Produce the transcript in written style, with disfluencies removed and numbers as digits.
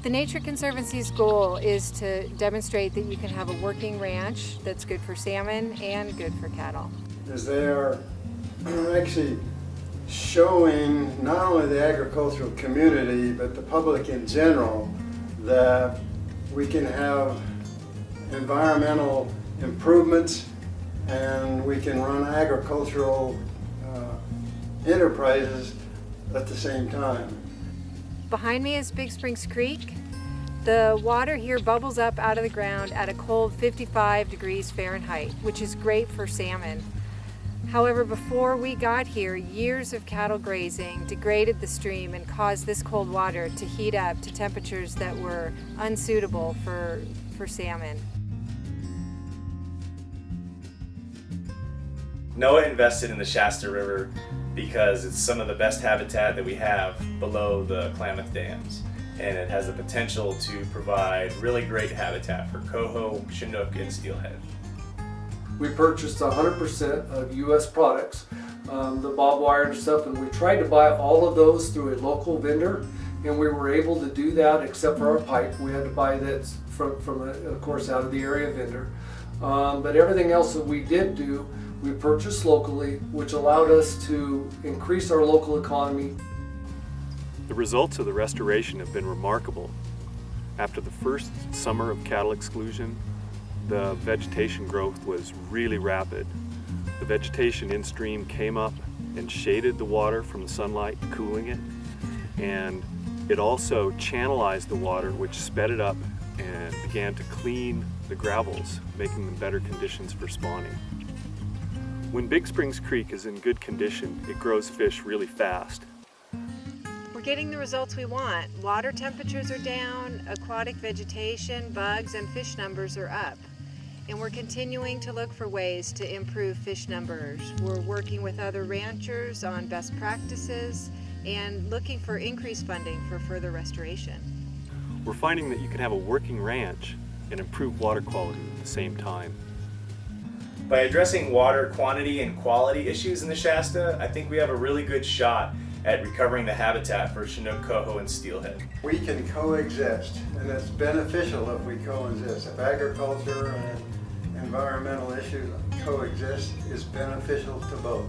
The Nature Conservancy's goal is to demonstrate that you can have a working ranch that's good for salmon and good for cattle. As they are actually showing not only the agricultural community but the public in general that we can have environmental improvements and we can run agricultural enterprises at the same time. Behind me is Big Springs Creek. The water here bubbles up out of the ground at a cold 55 degrees Fahrenheit, which is great for salmon. However, before we got here, years of cattle grazing degraded the stream and caused this cold water to heat up to temperatures that were unsuitable for salmon. NOAA invested in the Shasta River because it's some of the best habitat that we have below the Klamath Dams, and it has the potential to provide really great habitat for coho, chinook, and steelhead. We purchased 100% of U.S. products, the barbed wire and stuff, and we tried to buy all of those through a local vendor, and we were able to do that except for our pipe. We had to buy that from of course, out of the area vendor. But everything else that we did do, we purchased locally, which allowed us to increase our local economy. The results of the restoration have been remarkable. After the first summer of cattle exclusion, the vegetation growth was really rapid. The vegetation in stream came up and shaded the water from the sunlight, cooling it, and it also channelized the water, which sped it up and began to clean the gravels, making them better conditions for spawning. When Big Springs Creek is in good condition, it grows fish really fast. We're getting the results we want. Water temperatures are down, aquatic vegetation, bugs, and fish numbers are up. And we're continuing to look for ways to improve fish numbers. We're working with other ranchers on best practices and looking for increased funding for further restoration. We're finding that you can have a working ranch and improve water quality at the same time. By addressing water quantity and quality issues in the Shasta, I think we have a really good shot at recovering the habitat for Chinook, coho, and steelhead. We can coexist, and it's beneficial if we coexist. If agriculture and environmental issues coexist, it's beneficial to both.